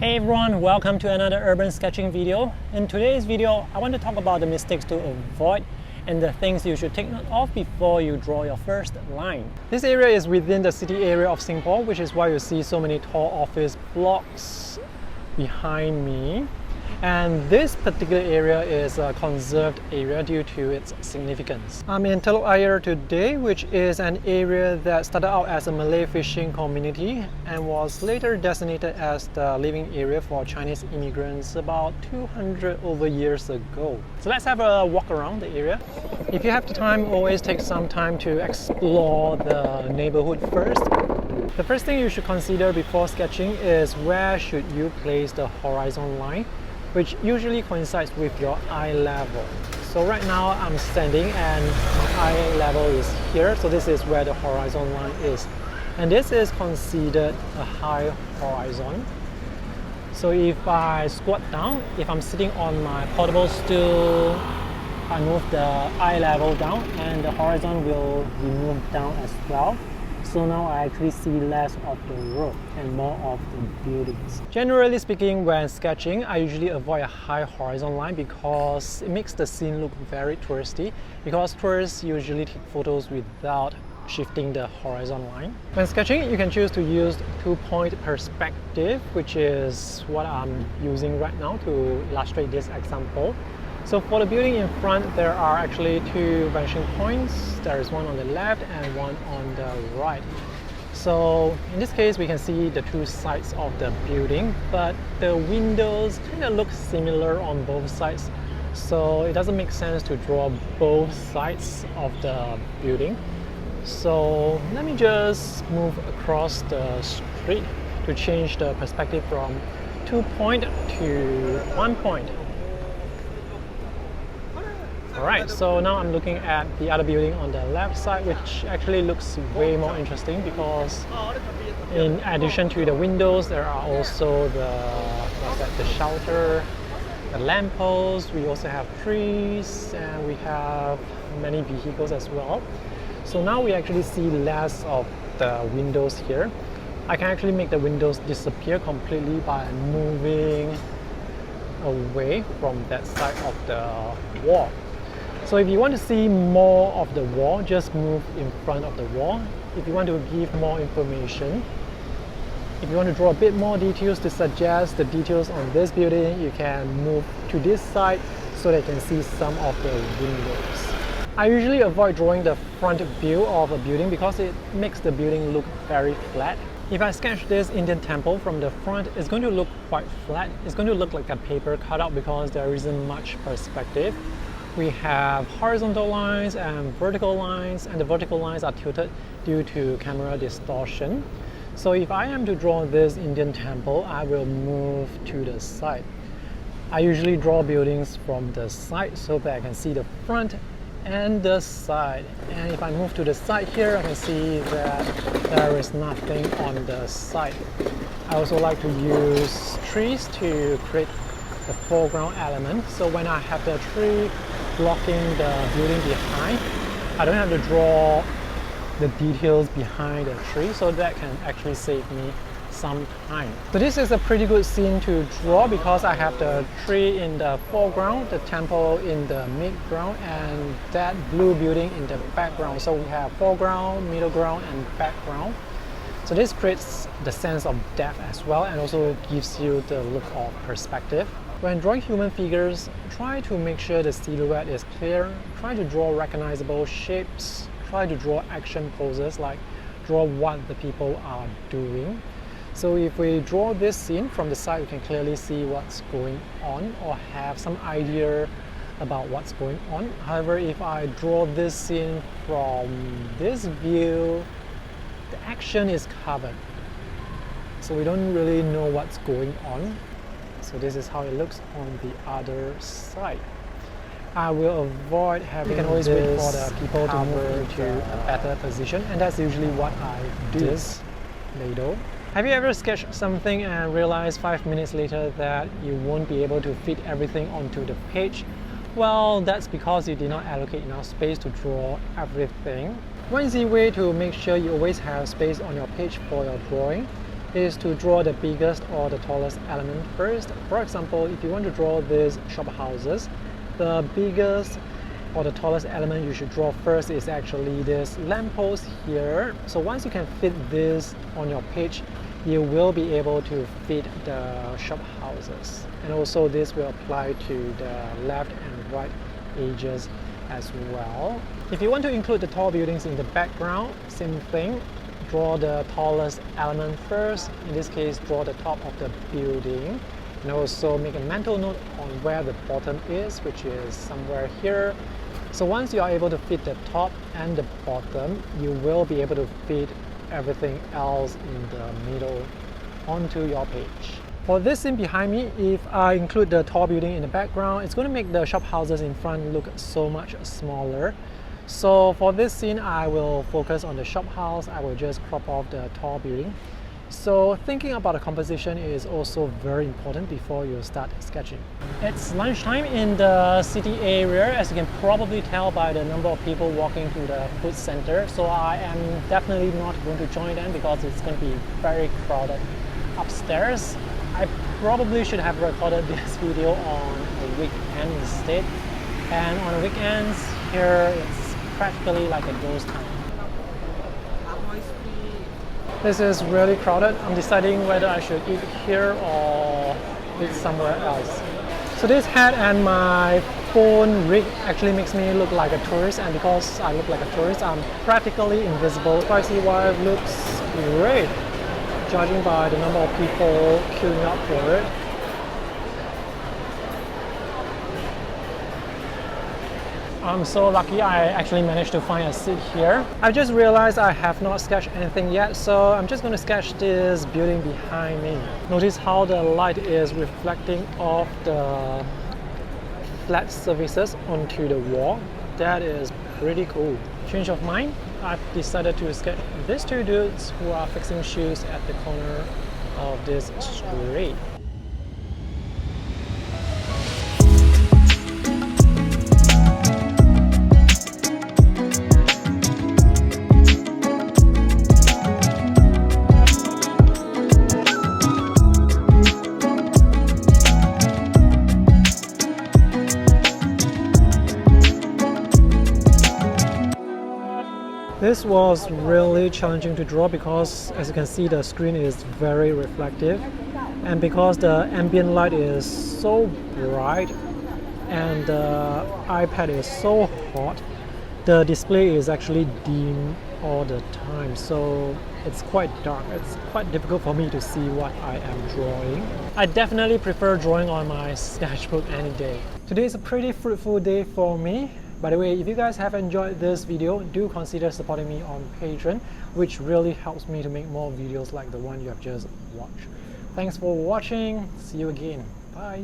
Hey everyone, welcome to another urban sketching video. In today's video, I want to talk about the mistakes to avoid and the things you should take note of before you draw your first line. This area is within the city area of Singapore, which is why you see so many tall office blocks behind me. And this particular area is a conserved area due to its significance. I'm in Telok Ayer today, which is an area that started out as a Malay fishing community and was later designated as the living area for Chinese immigrants about 200 over years ago. So let's have a walk around the area. If you have the time, always take some time to explore the neighborhood first. The first thing you should consider before sketching is where should you place the horizon line, which usually coincides with your eye level. So right now I'm standing and my eye level is here, so this is where the horizon line is. And this is considered a high horizon. So if I squat down, if I'm sitting on my portable stool, I move the eye level down and the horizon will be moved down as well. So now I actually see less of the road and more of the buildings. Generally speaking, when sketching, I usually avoid a high horizon line because it makes the scene look very touristy, because tourists usually take photos without shifting the horizon line. When sketching, you can choose to use two-point perspective, which is what I'm using right now to illustrate this example. So for the building in front, there are actually two vanishing points. There is one on the left and one on the right. So in this case, we can see the two sides of the building, but the windows kind of look similar on both sides. So it doesn't make sense to draw both sides of the building. So let me just move across the street to change the perspective from 2-point to 1-point. Alright, so now I'm looking at the other building on the left side, which actually looks way more interesting because in addition to the windows, there are also the shelter, the lampposts. We also have trees and we have many vehicles as well. So now we actually see less of the windows here. I can actually make the windows disappear completely by moving away from that side of the wall. So if you want to see more of the wall, just move in front of the wall. If you want to give more information, if you want to draw a bit more details to suggest the details on this building, you can move to this side so they can see some of the windows. I usually avoid drawing the front view of a building because it makes the building look very flat. If I sketch this Indian temple from the front, it's going to look quite flat. It's going to look like a paper cutout because there isn't much perspective. We have horizontal lines and vertical lines, and the vertical lines are tilted due to camera distortion. So if I am to draw this Indian temple, I will move to the side. I usually draw buildings from the side so that I can see the front and the side. And if I move to the side here, I can see that there is nothing on the side. I also like to use trees to create the foreground element. So when I have the tree blocking the building behind, I don't have to draw the details behind the tree, so that can actually save me some time. So this is a pretty good scene to draw because I have the tree in the foreground, the temple in the midground, and that blue building in the background. So we have foreground, middle ground, and background. So this creates the sense of depth as well, and also gives you the look of perspective. When drawing human figures, try to make sure the silhouette is clear, try to draw recognizable shapes, try to draw action poses, like draw what the people are doing. So if we draw this scene from the side, we can clearly see what's going on or have some idea about what's going on. However, if I draw this scene from this view, the action is covered, so we don't really know what's going on. So this is how it looks on the other side. I will avoid having, you can always wait for the people to move into a better position, and that's usually what I do. Later. Have you ever sketched something and realized 5 minutes later that you won't be able to fit everything onto the page? Well, that's because you did not allocate enough space to draw everything. One easy way to make sure you always have space on your page for your drawing is to draw the biggest or the tallest element first. For example, if you want to draw these shop houses, the biggest or the tallest element you should draw first is actually this lamppost here. So once you can fit this on your page, you will be able to fit the shop houses. And also this will apply to the left and right edges as well. If you want to include the tall buildings in the background, same thing. Draw the tallest element first. In this case, draw the top of the building. And also make a mental note on where the bottom is, which is somewhere here. So once you are able to fit the top and the bottom, you will be able to fit everything else in the middle onto your page. For this scene behind me, if I include the tall building in the background, it's going to make the shop houses in front look so much smaller. So for this scene, I will focus on the shop house. I will just crop off the tall building. So thinking about the composition is also very important before you start sketching. It's lunchtime in the city area, as you can probably tell by the number of people walking to the food center. So I am definitely not going to join them because it's going to be very crowded upstairs. I probably should have recorded this video on a weekend instead. And on the weekends here, it's practically like a ghost town. This is really crowded. I'm deciding whether I should eat here or eat somewhere else. So this hat and my phone rig actually makes me look like a tourist, and because I look like a tourist, I'm practically invisible. So I see why it looks great, judging by the number of people queuing up for it. I'm so lucky I actually managed to find a seat here. I just realized I have not sketched anything yet, so I'm just going to sketch this building behind me. Notice how the light is reflecting off the flat surfaces onto the wall. That is pretty cool. Change of mind, I've decided to sketch these two dudes who are fixing shoes at the corner of this street. This was really challenging to draw because, as you can see, the screen is very reflective, and because the ambient light is so bright and the iPad is so hot, the display is actually dim all the time, so it's quite dark. It's quite difficult for me to see what I am drawing. I definitely prefer drawing on my sketchbook any day. Today is a pretty fruitful day for me. By the way, if you guys have enjoyed this video, do consider supporting me on Patreon, which really helps me to make more videos like the one you have just watched. Thanks for watching. See you again. Bye.